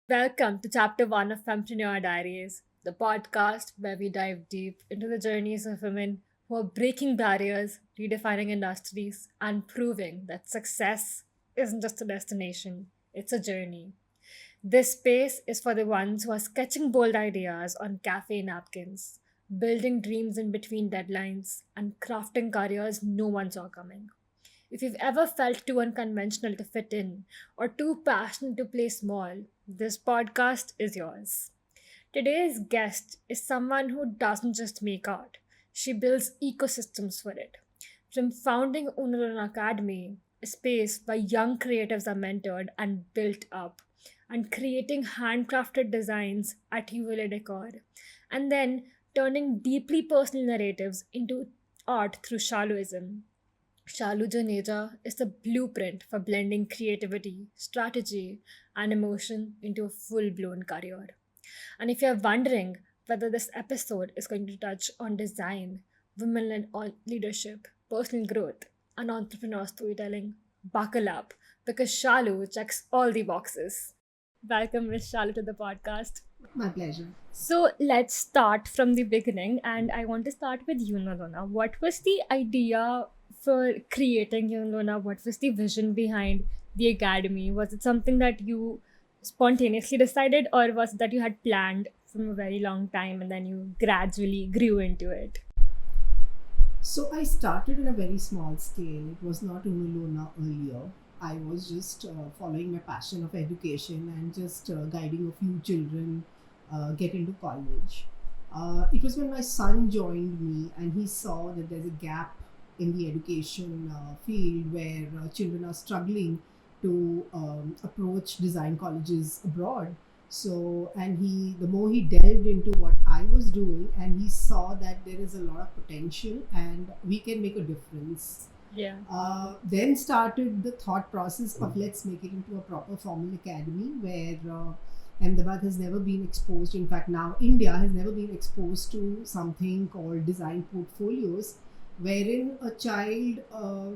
Welcome to Chapter 1 of Fempreneur Diaries, the podcast where we dive deep into the journeys of women who are breaking barriers, redefining industries, and proving that success isn't just a destination, it's a journey. This space is for the ones who are sketching bold ideas on cafe napkins, building dreams in between deadlines, and crafting careers no one saw coming. If you've ever felt too unconventional to fit in or too passionate to play small, this podcast is yours. Today's guest is someone who doesn't just make art, she builds ecosystems for it. From founding Unaran Academy, a space where young creatives are mentored and built up, and creating handcrafted designs at Huvile Decor, and then turning deeply personal narratives into art through Shaloism. Shalu Janeja is the blueprint for blending creativity, strategy, and emotion into a full blown career. And if you're wondering whether this episode is going to touch on design, women led leadership, personal growth, and entrepreneur storytelling, buckle up because Shalu checks all the boxes. Welcome, Miss Shalu, to the podcast. My pleasure. So let's start from the beginning, and I want to start with you, Nalona. What was the idea for creating Nalona? What was the vision behind the academy? Was it something that you spontaneously decided, or was it that you had planned from a very long time and then you gradually grew into it? So I started in a very small scale. It was not Unulona earlier. I was just following my passion of education and just guiding a few children get into college. It was when my son joined me and he saw that there's a gap in the education field where children are struggling to approach design colleges abroad. So, and the more he delved into what I was doing, and he saw that there is a lot of potential and we can make a difference. Yeah. Then started the thought process of let's make it into a proper formal academy where Ahmedabad has never been exposed. In fact, now India has never been exposed to something called design portfolios, wherein a child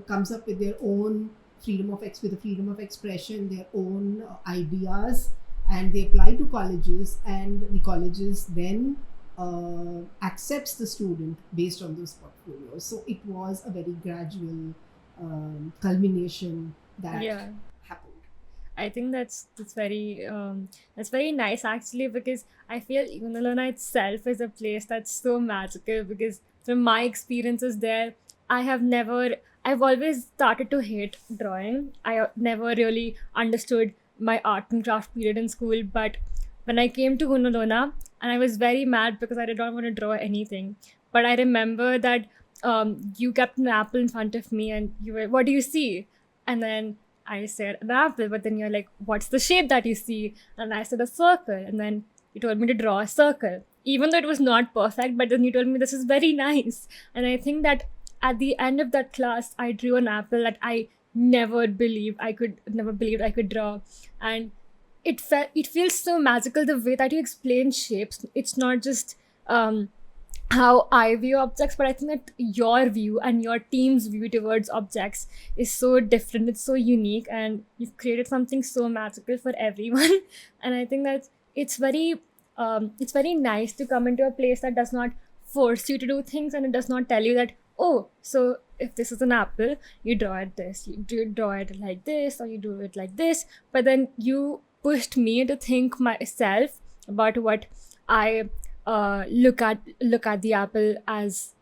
comes up with their own with the freedom of expression, their own ideas, and they apply to colleges, and the colleges then accepts the student based on those portfolios. So it was a very gradual culmination that Yeah. happened. I think that's very nice actually, because I feel Unalona itself is a place that's so magical, because from my experiences there, I've always started to hate drawing. I never really understood my art and craft period in school, but when I came to Unalona, and I was very mad because I did not want to draw anything. But I remember that you kept an apple in front of me and you were, what do you see? And then I said an apple, but then you're like, what's the shape that you see? And I said a circle. And then you told me to draw a circle. Even though it was not perfect, but then you told me this is very nice. And I think that at the end of that class, I drew an apple that I never believed I could draw. And it feels so magical the way that you explain shapes. It's not just how I view objects, but I think that your view and your team's view towards objects is so different. It's so unique, and you've created something so magical for everyone. And I think that it's very nice to come into a place that does not force you to do things, and it does not tell you that, oh, so if this is an apple, you draw it this, you draw it like this, or you do it like this. But then you pushed me to think myself about what I look at the apple as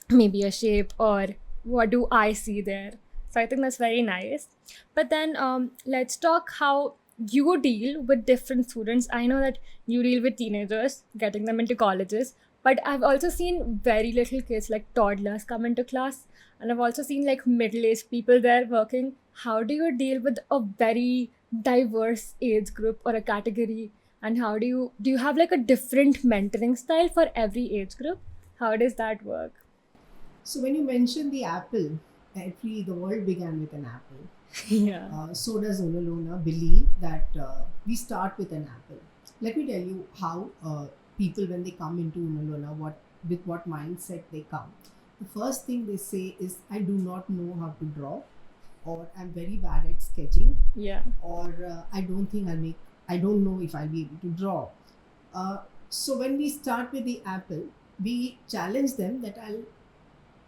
maybe a shape, or what do I see there. So I think that's very nice. But then let's talk how you deal with different students. I know that you deal with teenagers, getting them into colleges, but I've also seen very little kids, like toddlers, come into class, and I've also seen like middle-aged people there working. How do you deal with a very diverse age group or a category, and how do you have like a different mentoring style for every age group? How does that work? So when you mention the apple, actually the world began with an apple. Yeah. So does Unalona believe that we start with an apple. Let me tell you how people, when they come into Unalona, with what mindset they come. The first thing they say is, I do not know how to draw, or I'm very bad at sketching, Yeah. or I don't think I'll make I don't know if I'll be able to draw. So when we start with the apple, we challenge them that I'll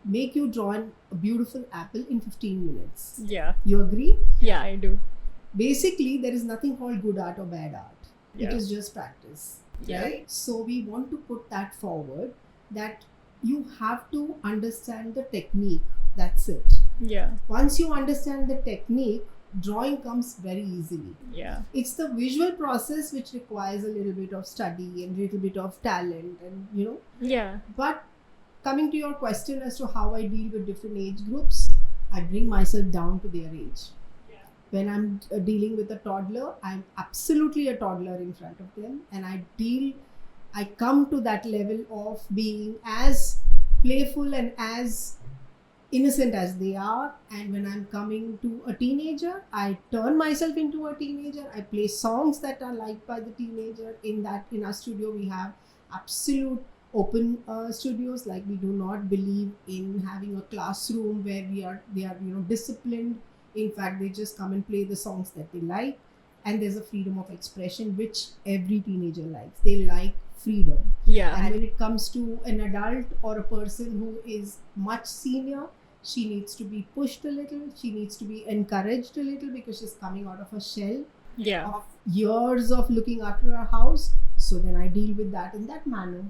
make you draw a beautiful apple in 15 minutes. Yeah. You agree? Yeah, I do. Basically, there is nothing called good art or bad art. Yeah. It is just practice. Yeah. Right? So we want to put that forward, that you have to understand the technique. That's it. Yeah. Once you understand the technique, drawing comes very easily. Yeah. It's the visual process which requires a little bit of study and a little bit of talent, and Yeah. But coming to your question as to how I deal with different age groups, I bring myself down to their age. When I'm dealing with a toddler, I'm absolutely a toddler in front of them, and I come to that level of being as playful and as innocent as they are. And when I'm coming to a teenager, I turn myself into a teenager. I play songs that are liked by the teenager. In our studio, we have absolute open studios. Like, we do not believe in having a classroom where they are disciplined. In fact, they just come and play the songs that they like, and there's a freedom of expression which every teenager likes. They like freedom. Yeah. And when it comes to an adult or a person who is much senior, she needs to be pushed a little, she needs to be encouraged a little, because she's coming out of a shell Yeah. of years of looking after her house. So then I deal with that in that manner.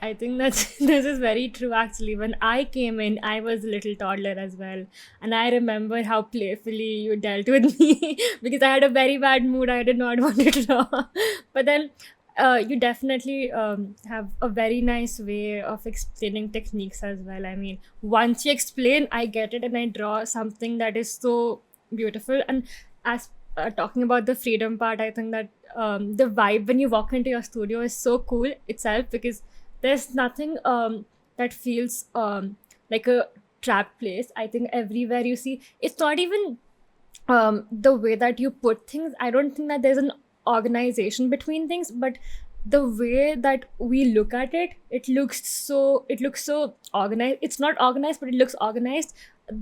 I think this is very true actually. When I came in, I was a little toddler as well. And I remember how playfully you dealt with me because I had a very bad mood. I did not want to draw. But then you definitely have a very nice way of explaining techniques as well. I mean, once you explain, I get it and I draw something that is so beautiful. And as talking about the freedom part, I think that the vibe when you walk into your studio is so cool itself, because there's nothing that feels like a trap place. I think everywhere you see, it's not even the way that you put things. I don't think that there's an organization between things, but the way that we look at it, it looks so organized. It's not organized, but it looks organized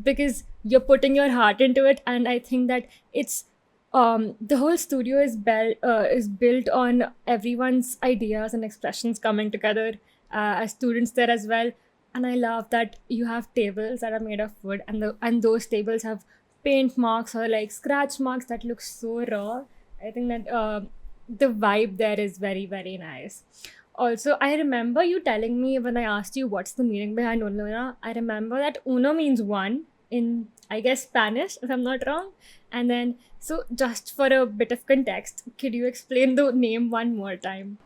because you're putting your heart into it. And I think that it's the whole studio is built on everyone's ideas and expressions coming together as students there as well. And I love that you have tables that are made of wood, and those tables have paint marks or like scratch marks that look so raw. I think that the vibe there is very, very nice. Also, I remember you telling me when I asked you what's the meaning behind Uno. I remember that Uno means one in, I guess, Spanish, if I'm not wrong. And then, so just for a bit of context, could you explain the name one more time?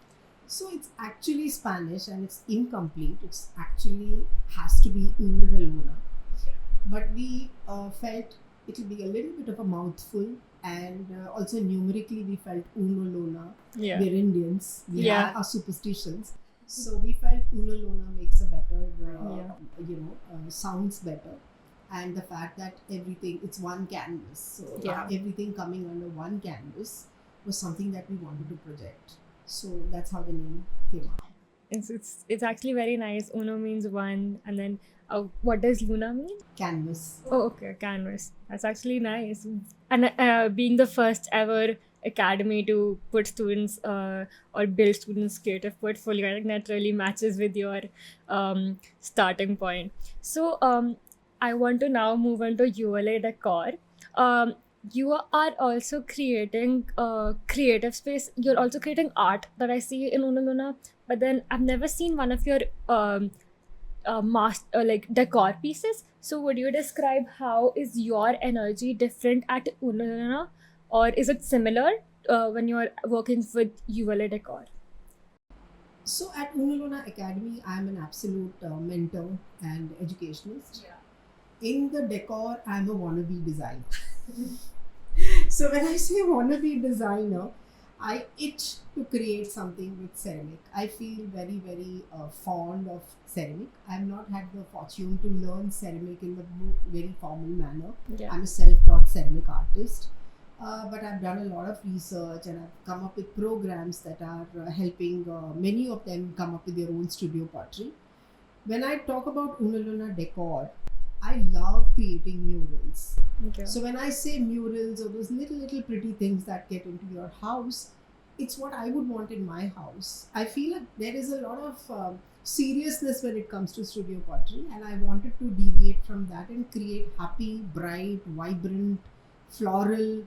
So it's actually Spanish and it's incomplete. It's actually has to be Uno de Luna. But we felt it will be a little bit of a mouthful, and also numerically we felt Uno Luna. Yeah. We're Indians. We Yeah. have our superstitions. So we felt Uno Luna makes a better, sounds better. And the fact that it's one canvas. So Yeah. everything coming under one canvas was something that we wanted to project. So that's how the name came out. It's actually very nice. Uno means one, and then what does Luna mean? Canvas. Oh, okay, canvas. That's actually nice. And being the first ever academy to put students or build students' creative portfolio, I think that really matches with your starting point. So I want to now move on to ULA Decor. You are also creating creative space. You're also creating art that I see in Una Luna, but then I've never seen one of your like decor pieces. So would you describe how is your energy different at Una Luna, or is it similar when you're working with ULA Decor? So at Uno Luna Academy, I'm an absolute mentor and educationist. In the decor, I'm a wannabe designer. So when I say wannabe designer, I itch to create something with ceramic. I feel very, very fond of ceramic. I've not had the fortune to learn ceramic in the very formal manner. Yeah. I'm a self-taught ceramic artist. But I've done a lot of research and I've come up with programs that are helping many of them come up with their own studio pottery. When I talk about Una Luna Decor, I love creating murals. Okay. So when I say murals or those little pretty things that get into your house, it's what I would want in my house. I feel like there is a lot of seriousness when it comes to studio pottery, and I wanted to deviate from that and create happy, bright, vibrant, floral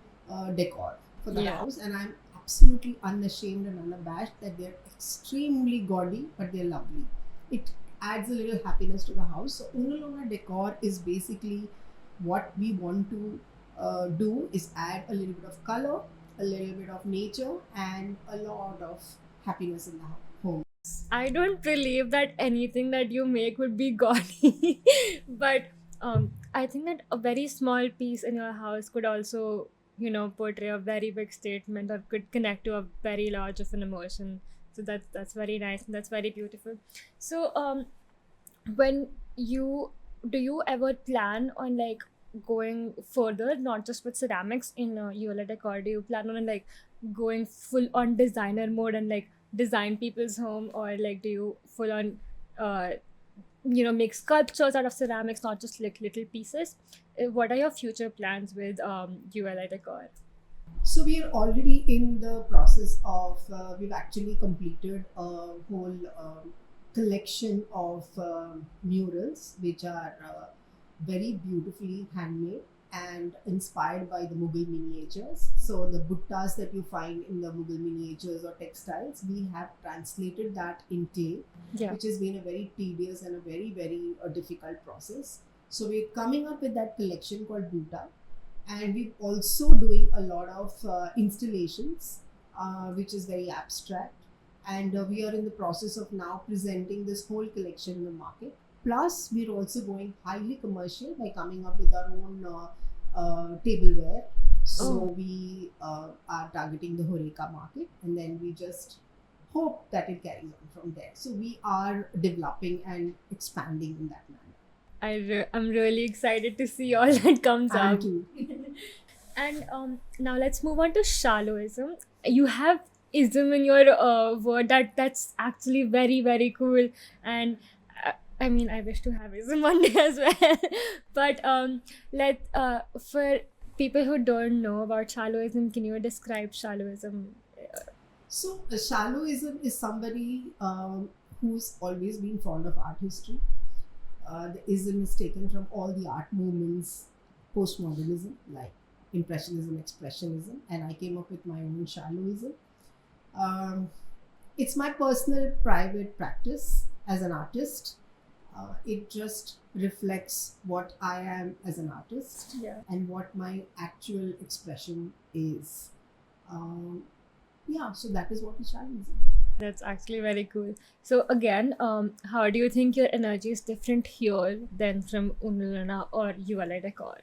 decor for the Yeah. house. And I'm absolutely unashamed and unabashed that they're extremely gaudy, but they're lovely. It adds a little happiness to the house. So Unalona decor is basically what we want to do is add a little bit of color, a little bit of nature, and a lot of happiness in the home. I don't believe that anything that you make would be gaudy, but I think that a very small piece in your house could also, portray a very big statement or could connect to a very large of an emotion. So that's very nice and that's very beautiful. So when you do you ever plan on like going further, not just with ceramics in ULA decor? Do you plan on like going full on designer mode and like design people's home, or like do you full on uh, make sculptures out of ceramics, not just like little pieces? What are your future plans with ULI decor? So we are already in the process of, we've actually completed a whole collection of murals which are very beautifully handmade and inspired by the Mughal miniatures. So the buttas that you find in the Mughal miniatures or textiles, we have translated that in clay, Yeah. which has been a very tedious and a very, very difficult process. So we're coming up with that collection called Buta, and we're also doing a lot of installations, which is very abstract. And we are in the process of now presenting this whole collection in the market. Plus, we're also going highly commercial by coming up with our own tableware. So Oh, we are targeting the Horeca market, and then we just hope that it carries on from there. So we are developing and expanding in that manner. I'm really excited to see all that comes I am up. too. And now let's move on to shallowism. You have ism in your word that's actually very very cool, and I mean I wish to have ism one day as well. But let for people who don't know about shallowism, can you describe shallowism? So, a shallowism is somebody who's always been fond of art history. The ism is taken from all the art movements, postmodernism, like Impressionism, Expressionism, and I came up with my own shallowism. Um, it's my personal private practice as an artist. It just reflects what I am as an artist Yeah. and what my actual expression is. Um, yeah, so that is what is shallowism. That's actually very cool. So again, how do you think your energy is different here than from Unulana or ULA decor?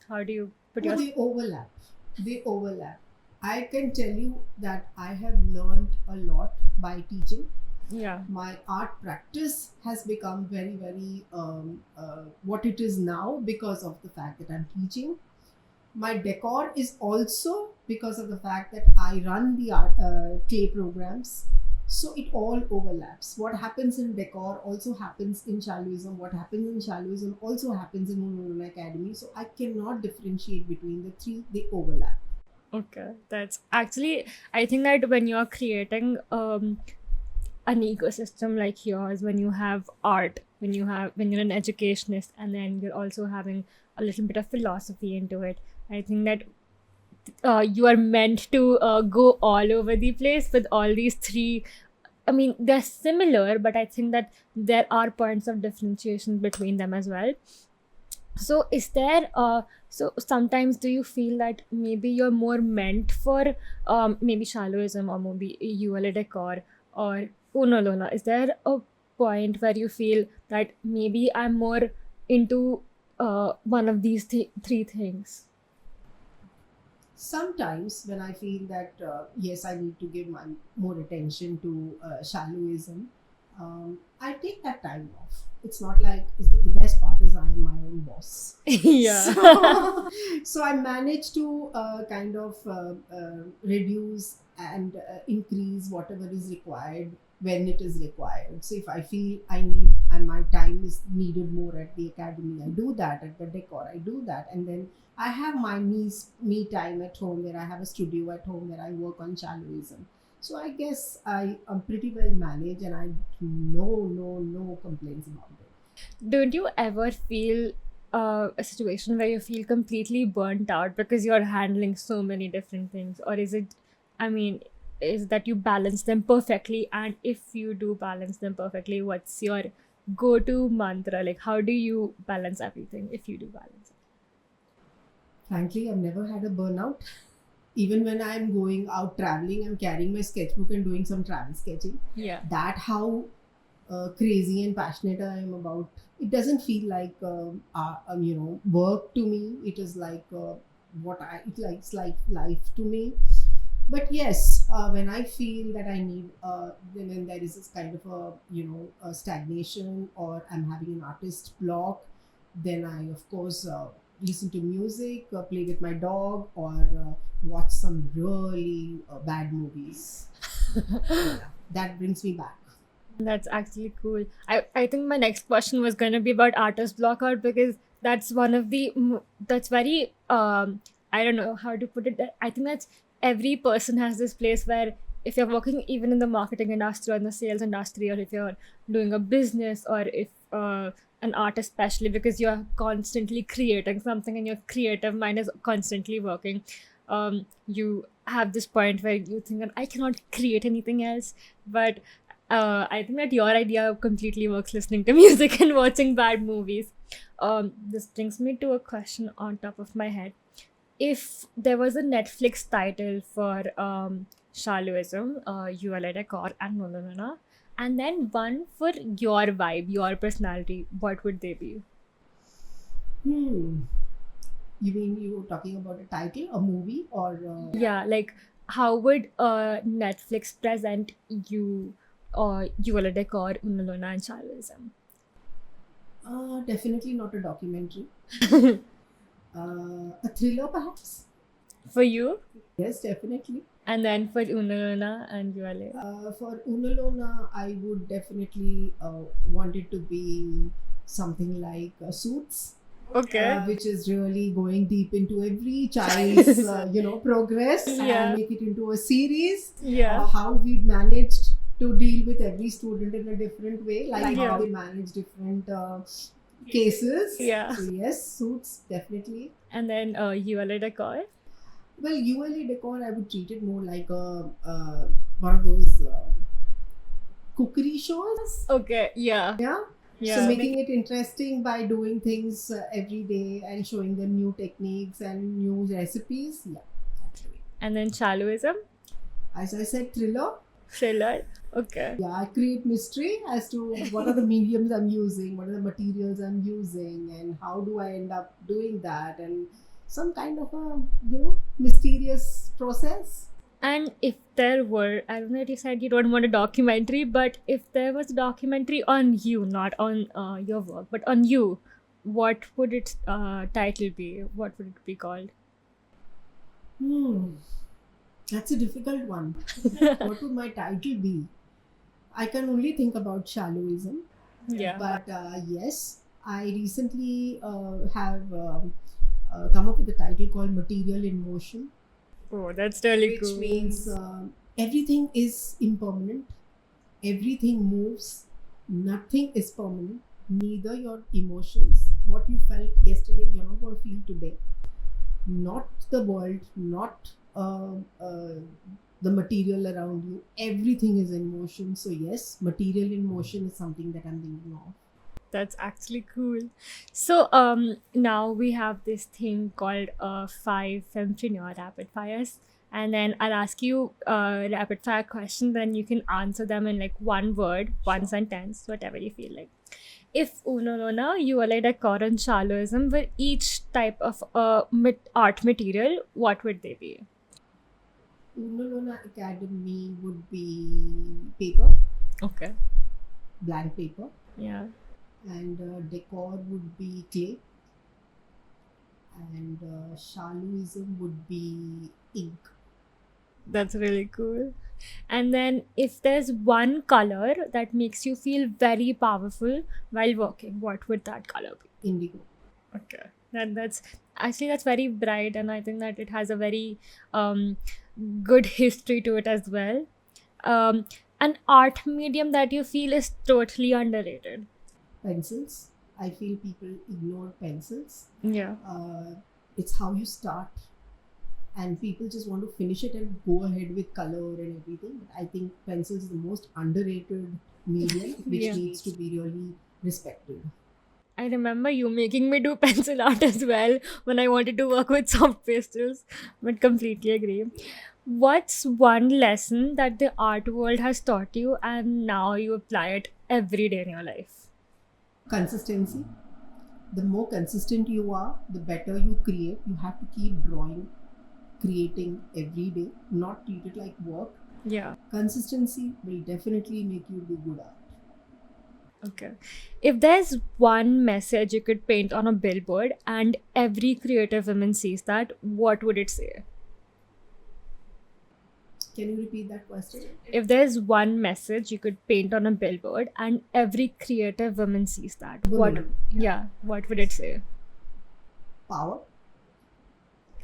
How do you put Oh, your they overlap. They overlap. I can tell you that I have learned a lot by teaching. yeah. My art practice has become very, very what it is now because of the fact that I'm teaching. My decor is also because of the fact that I run the art clay programs. So it all overlaps. What happens in decor also happens in shallowism. What happens in shallowism also happens in Unulana Academy. So I cannot differentiate between the three. They overlap. Okay, that's actually, I think that when you're creating an ecosystem like yours, when you have art, when you're an educationist, and then you're also having a little bit of philosophy into it, I think that you are meant to go all over the place with all these three. I mean, they're similar, but I think that there are points of differentiation between them as well. So, is there, so sometimes do you feel that maybe you're more meant for maybe shallowism or maybe ULA decor or Unolona? Is there a point where you feel that maybe I'm more into one of these three things? Sometimes when I feel that yes, I need to give my more attention to shallowism, I take that time off. It's not like the best part is I am my own boss. Yeah. So I manage to kind of reduce and increase whatever is required when it is required. So if I feel I need and my time is needed more at the academy, I do that. At the decor, I do that, and then I have my me time at home where I have a studio at home where I work on shallowism. So I guess I am pretty well managed, and I no complaints about it. Don't you ever feel a situation where you feel completely burnt out because you're handling so many different things? Or is it, I mean, is that you balance them perfectly? And if you do balance them perfectly, what's your go to mantra? Like, how do you balance everything if you do balance it? Frankly, I've never had a burnout. Even when I'm going out traveling, I'm carrying my sketchbook and doing some travel sketching. Yeah. That how crazy and passionate I am about. It doesn't feel like work to me. It is like it's like life to me. But yes, when I feel that I need, when there is this kind of a stagnation, or I'm having an artist block, then I of course listen to music, play with my dog, or watch some really bad movies. Yeah, that brings me back. That's actually cool. I think my next question was going to be about artist blockout because that's one of the that's very I don't know how to put it. I think that's every person has this place where if you're working even in the marketing industry or in the sales industry, or if you're doing a business, or if an artist especially, because you're constantly creating something and your creative mind is constantly working, you have this point where you think that I cannot create anything else. But I think that your idea completely works, listening to music and watching bad movies. This brings me to a question on top of my head. If there was a Netflix title for Shaluism, ULA Decor, and No No No No, and then one for your vibe, your personality, what would they be? Hmm. You mean you were talking about a title, a movie, or Yeah, like how would Netflix present you, ULA Decor, Unalona, and Shaluism? definitely not a documentary. A thriller, perhaps? For you? Yes, definitely. And then for Unalona and ULA. For Unalona, I would definitely want it to be something like Suits, Okay. which is really going deep into every child's progress, Yeah. and make it into a series. Yeah. How we managed to deal with every student in a different way, like Yeah. how they manage different cases. Yeah. So yes, Suits definitely. And then ULA Decor. Well, ULA Decor, I would treat it more like a one of those cookery shows. Okay. Yeah. Yeah. Yeah. So making it interesting by doing things every day and showing them new techniques and new recipes. Yeah, actually. And then Chaluism, As I said, thriller. thriller. Okay. Yeah, I create mystery as to what are the mediums I'm using, what are the materials I'm using, and how do I end up doing that, and some kind of a mysterious process. And if there were, I don't know if you said you don't want a documentary, but if there was a documentary on you, not on your work, but on you, what would its title be? What would it be called? That's a difficult one. What would my title be? I can only think about shallowism. Yeah. But yes, I recently have come up with a title called Material in Motion, Oh, that's really which cool. means everything is impermanent, everything moves, nothing is permanent, neither your emotions. What you felt yesterday, you're not going to feel today. Not the world, not the material around you. Everything is in motion. So, yes, material in motion is something that I'm thinking of. That's actually cool. So now we have this thing called five Femtrepreneur rapid fires. And then I'll ask you a rapid fire question, then you can answer them in like one word, one sentence, whatever you feel like. If Unalona, ULA Decor, and Shaloism were each type of art material, what would they be? Unalona Academy would be paper, Okay. blank paper, Yeah. and decor would be clay, and Shaluism would be ink. That's really cool. And then, if there's one color that makes you feel very powerful while working, what would that color be? Indigo. Okay. That's actually that's very bright, and I think that it has a very um, good history to it as well. um, an art medium that you feel is totally underrated? Pencils. I feel people ignore pencils. Yeah. It's how you start, and people just want to finish it and go ahead with color and everything. But I think pencils is the most underrated medium, which Yeah. needs to be really respected. I remember you making me do pencil art as well when I wanted to work with soft pastels, but completely agree. What's one lesson that the art world has taught you and now you apply it every day in your life? Consistency. The more consistent you are, the better you create. You have to keep drawing, creating every day, not treat it like work. Yeah. Consistency will definitely make you do good art. Okay. If there's one message you could paint on a billboard and every creative woman sees that, what would it say? Can you repeat that question? If there's one message you could paint on a billboard and every creative woman sees that, what, Women. yeah, what would it say? Power.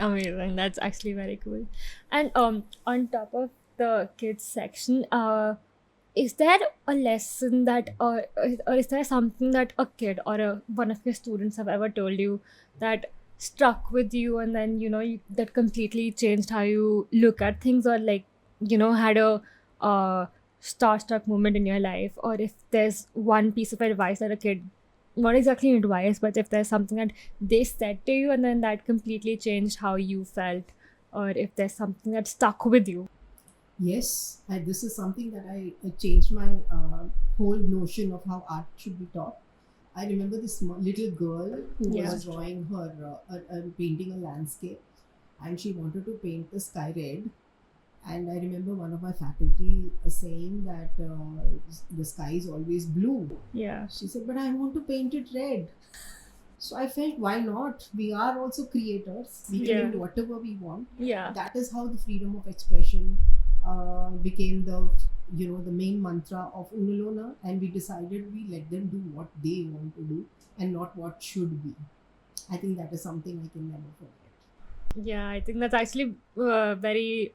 Amazing. That's actually very cool. And on top of the kids section, is there a lesson that or is there something that a kid or one of your students have ever told you that struck with you, and then that completely changed how you look at things, or like had a starstruck moment in your life? Or if there's one piece of advice that a kid, not exactly advice, but if there's something that they said to you and then that completely changed how you felt, or if there's something that stuck with you. Yes, this is something that I changed my whole notion of how art should be taught. I remember this little girl who Yeah. was drawing painting a landscape, and she wanted to paint the sky red. And I remember one of my faculty saying that the sky is always blue. Yeah. She said, but I want to paint it red. So I felt, why not? We are also creators. We can Yeah. do whatever we want. Yeah. That is how the freedom of expression became the main mantra of Unalona, and we decided we let them do what they want to do and not what should be. I think that is something I can never forget. Yeah, I think that's actually very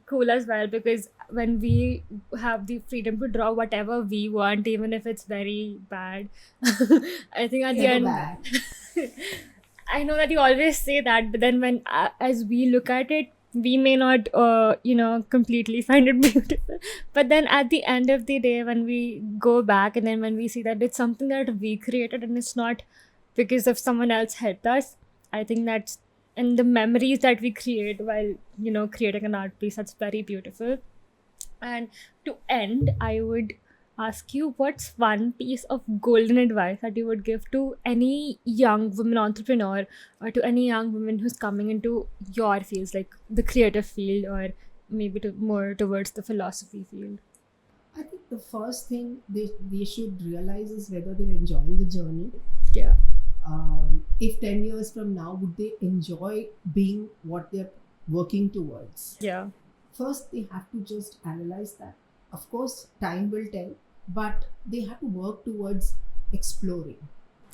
cool as well, because when we have the freedom to draw whatever we want, even if it's very bad, I think at the Never end, bad. I know that you always say that, but then when as we look at it, we may not, completely find it beautiful. But then at the end of the day, when we go back and then when we see that it's something that we created and it's not because of someone else helped us, I think that's, and the memories that we create while creating an art piece, that's very beautiful. And to end, I would ask you, what's one piece of golden advice that you would give to any young woman entrepreneur, or to any young woman who's coming into your fields, like the creative field, or maybe more towards the philosophy field? I think the first thing they should realize is whether they're enjoying the journey. Yeah. If 10 years from now, would they enjoy being what they're working towards? Yeah. First, they have to just analyze that. Of course, time will tell, but they have to work towards exploring.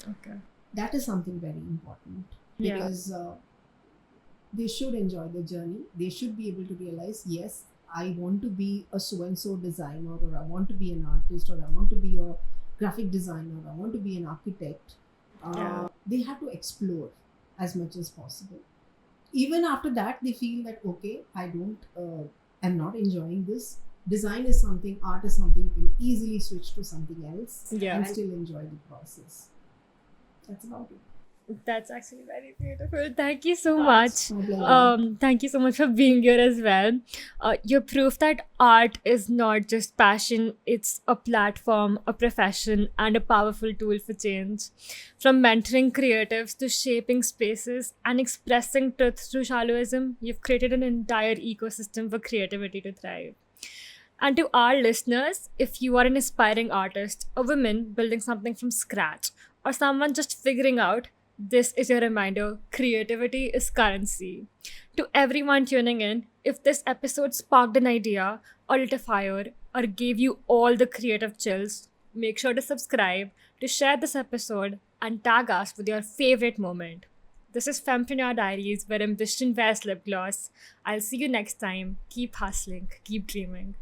Okay. That is something very important, Yeah. because they should enjoy the journey. They should be able to realize, yes, I want to be a so and so designer, or I want to be an artist, or I want to be a graphic designer, or I want to be an architect. Yeah. They have to explore as much as possible. Even after that, they feel that, okay, I'm not enjoying this. Design is something, art is something, you can easily switch to something else Yeah. and still enjoy the process. That's about it. That's actually very beautiful. Thank you so much. My pleasure. Thank you so much for being here as well. You're proof that art is not just passion, it's a platform, a profession, and a powerful tool for change. From mentoring creatives to shaping spaces and expressing truth through shallowism, you've created an entire ecosystem for creativity to thrive. And to our listeners, if you are an aspiring artist, a woman building something from scratch, or someone just figuring out, this is your reminder: creativity is currency. To everyone tuning in, if this episode sparked an idea, or lit a fire, or gave you all the creative chills, make sure to subscribe, to share this episode, and tag us with your favorite moment. This is Fempreneur Diaries, where ambition wears lip gloss. I'll see you next time. Keep hustling, keep dreaming.